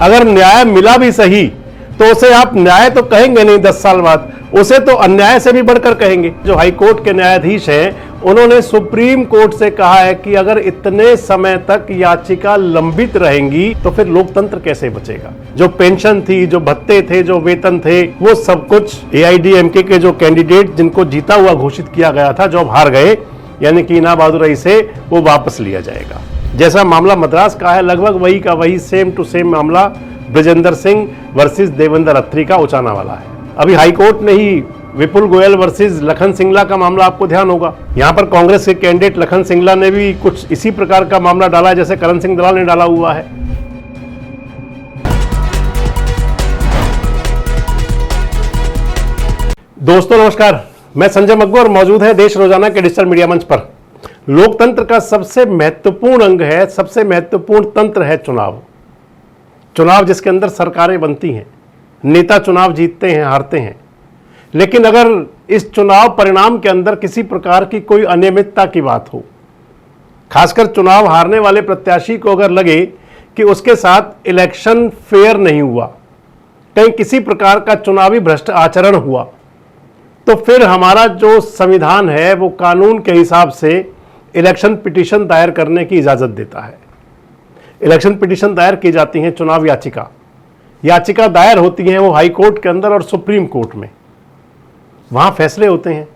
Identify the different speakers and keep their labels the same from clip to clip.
Speaker 1: अगर न्याय मिला भी सही तो उसे आप न्याय तो कहेंगे नहीं 10 साल बाद, उसे तो अन्याय से भी बढ़कर कहेंगे। जो हाई कोर्ट के न्यायाधीश हैं उन्होंने सुप्रीम कोर्ट से कहा है कि अगर इतने समय तक याचिका लंबित रहेंगी तो फिर लोकतंत्र कैसे बचेगा। जो पेंशन थी, जो भत्ते थे, जो वेतन थे, वो सब कुछ AIADMK के जो कैंडिडेट जिनको जीता हुआ घोषित किया गया था, जो अब हार गए, यानी कि इना बहादुर से, वो वापस लिया जाएगा। जैसा मामला मद्रास का है लगभग वही का वही सेम टू सेम मामला ब्रजेंद्र सिंह वर्सेस देवेंद्र अत्री का उचाना वाला है। अभी हाईकोर्ट ने ही विपुल गोयल वर्सेस लखन सिंगला का मामला आपको ध्यान होगा, यहां पर कांग्रेस के कैंडिडेट लखन सिंगला ने भी कुछ इसी प्रकार का मामला डाला जैसे करण सिंह दलाल ने डाला हुआ है। दोस्तों नमस्कार, मैं संजय मग्गू और मौजूद है देश रोजाना के डिजिटल मीडिया मंच पर। लोकतंत्र का सबसे महत्वपूर्ण अंग है, सबसे महत्वपूर्ण तंत्र है चुनाव। चुनाव जिसके अंदर सरकारें बनती हैं, नेता चुनाव जीतते हैं, हारते हैं, लेकिन अगर इस चुनाव परिणाम के अंदर किसी प्रकार की कोई अनियमितता की बात हो, खासकर चुनाव हारने वाले प्रत्याशी को अगर लगे कि उसके साथ इलेक्शन फेयर नहीं हुआ, कहीं किसी प्रकार का चुनावी भ्रष्ट आचरण हुआ, तो फिर हमारा जो संविधान है वो कानून के हिसाब से इलेक्शन पिटीशन दायर करने की इजाजत देता है। इलेक्शन पिटीशन दायर की जाती हैं, चुनाव याचिका दायर होती हैं वो हाई कोर्ट के अंदर और सुप्रीम कोर्ट में, वहां फैसले होते हैं।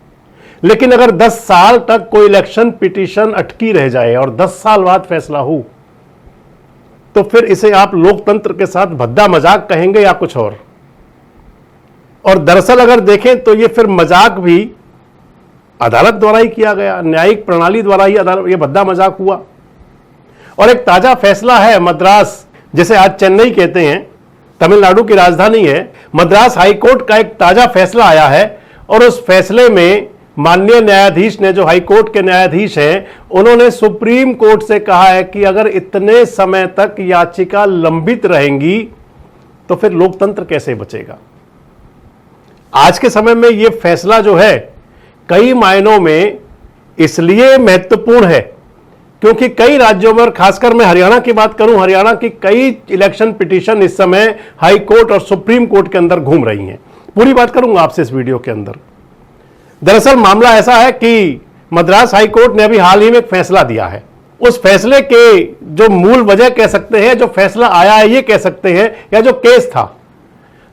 Speaker 1: लेकिन अगर 10 साल तक कोई इलेक्शन पिटीशन अटकी रह जाए और 10 साल बाद फैसला हो, तो फिर इसे आप लोकतंत्र के साथ भद्दा मजाक कहेंगे या कुछ और दरअसल अगर देखें तो ये फिर मजाक भी अदालत द्वारा ही किया गया, न्यायिक प्रणाली द्वारा ही ये भद्दा मजाक हुआ। और एक ताजा फैसला है मद्रास, जिसे आज चेन्नई कहते हैं, तमिलनाडु की राजधानी है। मद्रास हाईकोर्ट का एक ताजा फैसला आया है और उस फैसले में माननीय न्यायाधीश ने, जो हाईकोर्ट के न्यायाधीश हैं, उन्होंने सुप्रीम कोर्ट से कहा है कि अगर इतने समय तक याचिका लंबित रहेंगी तो फिर लोकतंत्र कैसे बचेगा। आज के समय में यह फैसला जो है कई मायनों में इसलिए महत्वपूर्ण है क्योंकि कई राज्यों में, और खासकर मैं हरियाणा की बात करूं, हरियाणा की कई इलेक्शन पिटीशन इस समय हाई कोर्ट और सुप्रीम कोर्ट के अंदर घूम रही हैं। पूरी बात करूंगा आपसे इस वीडियो के अंदर। दरअसल मामला ऐसा है कि मद्रास हाई कोर्ट ने अभी हाल ही में एक फैसला दिया है। उस फैसले के जो मूल वजह कह सकते हैं, जो फैसला आया है ये कह सकते हैं, या जो केस था,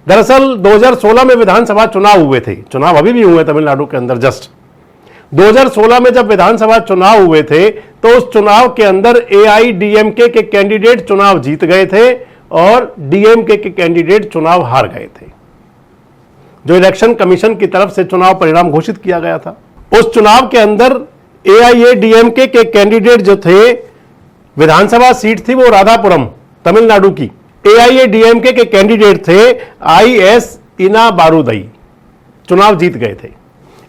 Speaker 1: दरअसल 2016 में विधानसभा चुनाव हुए थे। चुनाव अभी भी हुए तमिलनाडु के अंदर। जस्ट 2016 में जब विधानसभा चुनाव हुए थे तो उस चुनाव के अंदर AIADMK के कैंडिडेट चुनाव जीत गए थे और DMK के कैंडिडेट चुनाव हार गए थे। जो इलेक्शन कमीशन की तरफ से चुनाव परिणाम घोषित किया गया था, उस चुनाव के अंदर AIADMK के कैंडिडेट जो थे, विधानसभा सीट थी वो राधापुरम तमिलनाडु की, AIADMK के कैंडिडेट थे IS इना बारूदई, चुनाव जीत गए थे।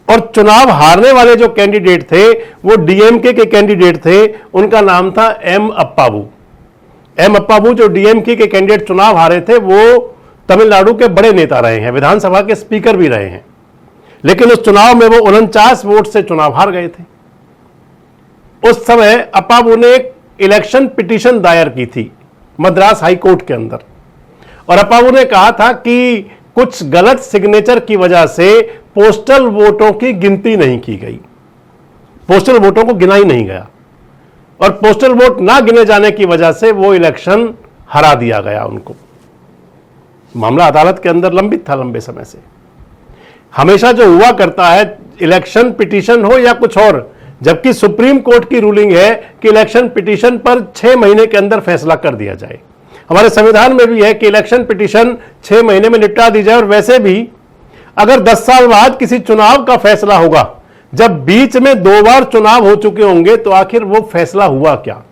Speaker 1: और चुनाव हारने वाले जो कैंडिडेट थे वो DMK के कैंडिडेट थे, उनका नाम था M अप्पाबू। जो DMK के कैंडिडेट चुनाव हारे थे वो तमिलनाडु के बड़े नेता रहे हैं, विधानसभा के स्पीकर भी रहे हैं, लेकिन उस चुनाव में वो 49 वोट से चुनाव हार गए थे। उस समय अप्पाबू ने एक इलेक्शन पिटीशन दायर की थी मद्रास हाई कोर्ट के अंदर, और अप्पाबू ने कहा था कि कुछ गलत सिग्नेचर की वजह से पोस्टल वोटों की गिनती नहीं की गई, पोस्टल वोटों को गिना ही नहीं गया, और पोस्टल वोट ना गिने जाने की वजह से वो इलेक्शन हरा दिया गया उनको। मामला अदालत के अंदर लंबित था लंबे समय से। हमेशा जो हुआ करता है, इलेक्शन पिटीशन हो या कुछ और, जबकि सुप्रीम कोर्ट की रूलिंग है कि इलेक्शन पिटीशन पर 6 महीने के अंदर फैसला कर दिया जाए। हमारे संविधान में भी है कि इलेक्शन पिटीशन 6 महीने में निपटा दी जाए। और वैसे भी अगर 10 साल बाद किसी चुनाव का फैसला होगा, जब बीच में 2 बार चुनाव हो चुके होंगे, तो आखिर वो फैसला हुआ क्या।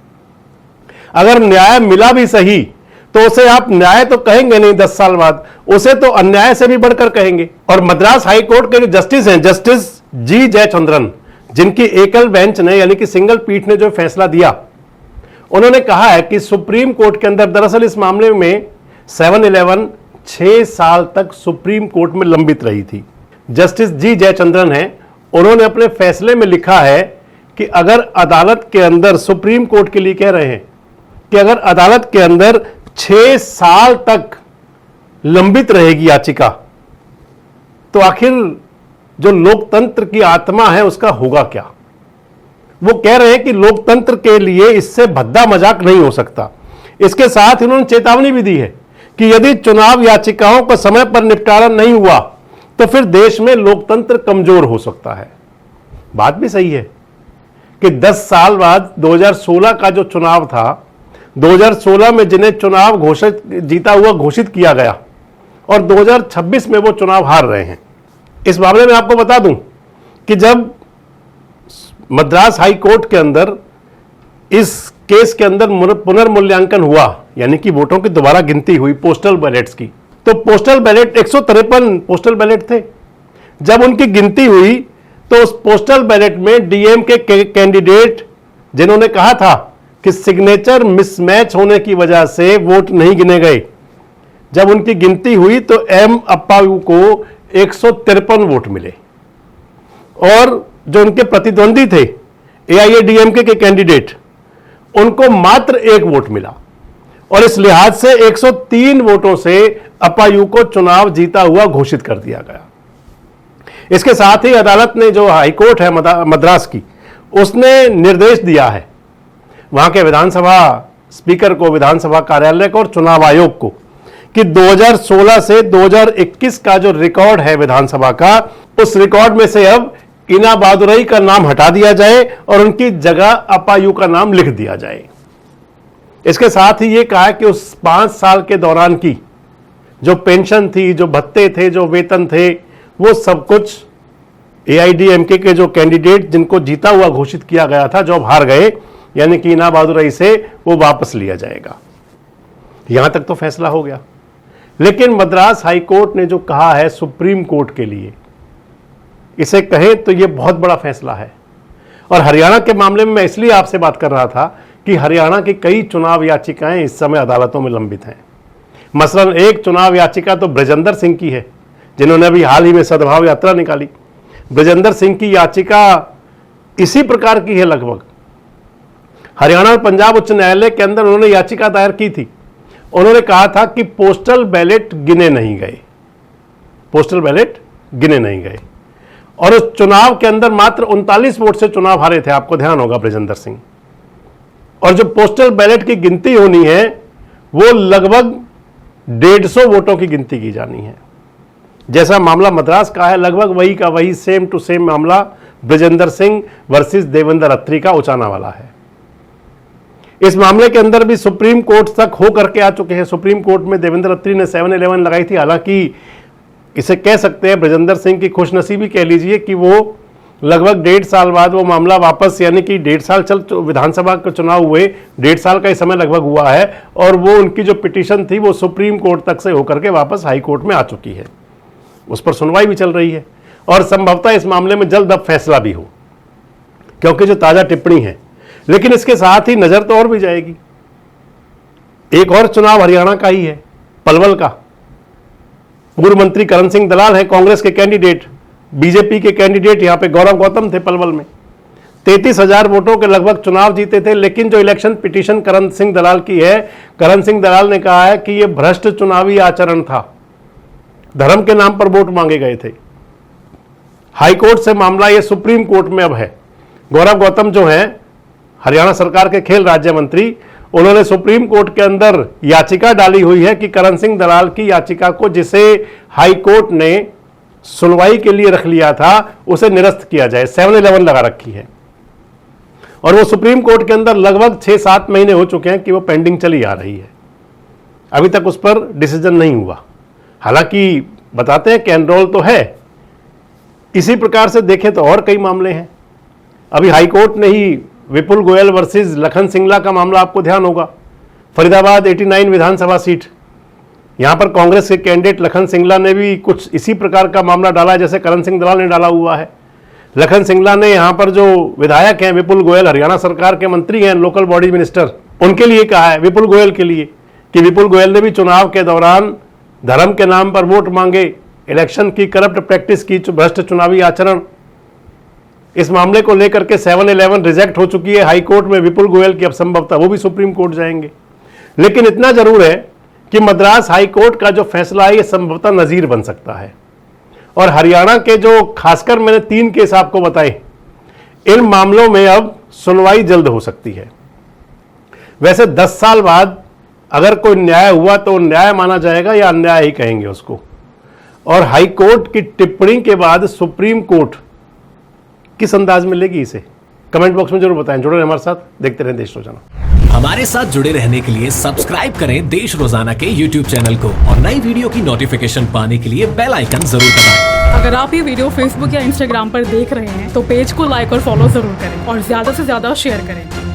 Speaker 1: अगर न्याय मिला भी सही तो उसे आप न्याय तो कहेंगे नहीं 10 साल बाद, उसे तो अन्याय से भी बढ़कर कहेंगे। और मद्रास हाई कोर्ट के जो जस्टिस हैं, जस्टिस G जयचंद्रन, जिनकी एकल बेंच ने, यानी कि सिंगल पीठ ने जो फैसला दिया, उन्होंने कहा है कि सुप्रीम कोर्ट के अंदर दरअसल इस मामले में 7-11 6 साल तक सुप्रीम कोर्ट में लंबित रही थी। जस्टिस G जयचंद्रन हैं, उन्होंने अपने फैसले में लिखा है कि अगर अदालत के अंदर, सुप्रीम कोर्ट के लिए कह रहे हैं कि अगर अदालत के अंदर 6 साल तक लंबित रहेगी याचिका, तो आखिर जो लोकतंत्र की आत्मा है उसका होगा क्या? वो कह रहे हैं कि लोकतंत्र के लिए इससे भद्दा मजाक नहीं हो सकता। इसके साथ इन्होंने चेतावनी भी दी है कि यदि चुनाव याचिकाओं का समय पर निपटारा नहीं हुआ तो फिर देश में लोकतंत्र कमजोर हो सकता है। बात भी सही है कि 10 साल बाद 2016 का जो चुनाव था, 2016 में जिन्हें चुनाव जीता हुआ घोषित किया गया और 2026 में वो चुनाव हार रहे हैं। इस मामले में आपको बता दूं कि जब मद्रास हाई कोर्ट के अंदर इस केस के अंदर पुनर्मूल्यांकन हुआ, यानी कि वोटों की दोबारा गिनती हुई पोस्टल बैलेट्स की, तो पोस्टल बैलेट 153 पोस्टल बैलेट थे। जब उनकी गिनती हुई तो उस पोस्टल बैलेट में डीएम के कैंडिडेट जिन्होंने कहा था कि सिग्नेचर मिसमैच होने की वजह से वोट नहीं गिने गए, जब उनकी गिनती हुई तो एम अप्पायू को 153 वोट मिले और जो उनके प्रतिद्वंदी थे एआईएडीएमके के कैंडिडेट, उनको मात्र 1 वोट मिला और इस लिहाज से 103 वोटों से अप्पायू को चुनाव जीता हुआ घोषित कर दिया गया। इसके साथ ही अदालत ने, जो हाईकोर्ट है मद्रास की, उसने निर्देश दिया है वहां के विधानसभा स्पीकर को, विधानसभा कार्यालय को और चुनाव आयोग को कि 2016 से 2021 का जो रिकॉर्ड है विधानसभा का, उस रिकॉर्ड में से अब इना बहादुरई का नाम हटा दिया जाए और उनकी जगह अप्पायू का नाम लिख दिया जाए। इसके साथ ही यह कहा कि उस 5 साल के दौरान की जो पेंशन थी, जो भत्ते थे, जो वेतन थे, वो सब कुछ एआईडीएमके के जो कैंडिडेट जिनको जीता हुआ घोषित किया गया था, जो अब हार गए, यानी कि इना बहादुरई से, वो वापस लिया जाएगा। यहां तक तो फैसला हो गया। लेकिन मद्रास हाई कोर्ट ने जो कहा है सुप्रीम कोर्ट के लिए, इसे कहें तो यह बहुत बड़ा फैसला है। और हरियाणा के मामले में मैं इसलिए आपसे बात कर रहा था कि हरियाणा की कई चुनाव याचिकाएं इस समय अदालतों में लंबित हैं। मसलन एक चुनाव याचिका तो ब्रजेंद्र सिंह की है, जिन्होंने अभी हाल ही में सद्भाव यात्रा निकाली। ब्रजेंद्र सिंह की याचिका इसी प्रकार की है लगभग। हरियाणा और पंजाब उच्च न्यायालय के अंदर उन्होंने याचिका दायर की थी। उन्होंने कहा था कि पोस्टल बैलेट गिने नहीं गए, पोस्टल बैलेट गिने नहीं गए और उस चुनाव के अंदर मात्र 39 वोट से चुनाव हारे थे, आपको ध्यान होगा, ब्रजेंद्र सिंह। और जो पोस्टल बैलेट की गिनती होनी है वो लगभग 150 वोटों की गिनती की जानी है। जैसा मामला मद्रास का है, लगभग वही का वही सेम टू सेम मामला ब्रजेंद्र सिंह वर्सेस देवेंद्र अत्री का उचाना वाला है। इस मामले के अंदर भी सुप्रीम कोर्ट तक हो करके आ चुके हैं। सुप्रीम कोर्ट में देवेंद्र अत्री ने 7-11 लगाई थी। हालांकि इसे कह सकते हैं ब्रजेंद्र सिंह की खुशनसीबी कह लीजिए कि वो लगभग 1.5 साल बाद वो मामला वापस, यानी कि 1.5 साल चल विधानसभा के चुनाव हुए, 1.5 साल का समय लगभग हुआ है और वो उनकी जो पिटीशन थी वो सुप्रीम कोर्ट तक से होकर के वापस हाई कोर्ट में आ चुकी है। उस पर सुनवाई भी चल रही है और संभवतः इस मामले में जल्द अब फैसला भी हो, क्योंकि जो ताजा टिप्पणी है। लेकिन इसके साथ ही नजर तो और भी जाएगी, एक और चुनाव हरियाणा का ही है, पलवल का। पूर्व मंत्री करण सिंह दलाल है कांग्रेस के कैंडिडेट, बीजेपी के कैंडिडेट यहां पे गौरव गौतम थे पलवल में। 33,000 वोटों के लगभग चुनाव जीते थे। लेकिन जो इलेक्शन पिटीशन करण सिंह दलाल की है, करण सिंह दलाल ने कहा है कि यह भ्रष्ट चुनावी आचरण था, धर्म के नाम पर वोट मांगे गए थे। हाईकोर्ट से मामला यह सुप्रीम कोर्ट में अब है। गौरव गौतम जो है हरियाणा सरकार के खेल राज्य मंत्री, उन्होंने सुप्रीम कोर्ट के अंदर याचिका डाली हुई है कि करण सिंह दलाल की याचिका को, जिसे हाई कोर्ट ने सुनवाई के लिए रख लिया था, उसे निरस्त किया जाए। 7-11 लगा रखी है और वो सुप्रीम कोर्ट के अंदर लगभग 6-7 महीने हो चुके हैं कि वो पेंडिंग चली आ रही है। अभी तक उस पर डिसीजन नहीं हुआ। हालांकि बताते हैं कि एनरोल तो है। इसी प्रकार से देखें तो और कई मामले हैं। अभी हाईकोर्ट ने ही विपुल गोयल वर्सेस लखन सिंगला का मामला, आपको ध्यान होगा, फरीदाबाद 89 विधानसभा सीट, यहां पर कांग्रेस के कैंडिडेट लखन सिंगला ने भी कुछ इसी प्रकार का मामला डाला जैसे करण सिंह दलाल ने डाला हुआ है। लखन सिंगला ने यहां पर जो विधायक हैं विपुल गोयल, हरियाणा सरकार के मंत्री हैं, लोकल बॉडी मिनिस्टर, उनके लिए कहा है, विपुल गोयल के लिए, कि विपुल गोयल ने भी चुनाव के दौरान धर्म के नाम पर वोट मांगे, इलेक्शन की करप्ट प्रैक्टिस की, भ्रष्ट चुनावी आचरण। इस मामले को लेकर के 7-11 रिजेक्ट हो चुकी है हाई कोर्ट में विपुल गोयल की। अब संभवतः वो भी सुप्रीम कोर्ट जाएंगे। लेकिन इतना जरूर है कि मद्रास हाई कोर्ट का जो फैसला है ये संभवतः नजीर बन सकता है। और हरियाणा के जो खासकर मैंने 3 केस आपको बताए, इन मामलों में अब सुनवाई जल्द हो सकती है। वैसे 10 साल बाद अगर कोई न्याय हुआ तो न्याय माना जाएगा या अन्याय ही कहेंगे उसको। और हाई कोर्ट की टिप्पणी के बाद सुप्रीम कोर्ट किस अंदाज में लेगी इसे, कमेंट बॉक्स में जरूर बताएं। जुड़े रहें हमारे साथ, देखते रहें देश रोजाना।
Speaker 2: हमारे साथ जुड़े रहने के लिए सब्सक्राइब करें देश रोजाना के YouTube चैनल को और नई वीडियो की नोटिफिकेशन पाने के लिए बेल आइकन जरूर दबाएं।
Speaker 3: अगर आप ये वीडियो फेसबुक या इंस्टाग्राम पर देख रहे हैं तो पेज को लाइक और फॉलो जरूर करें और ज्यादा से ज्यादा शेयर करें।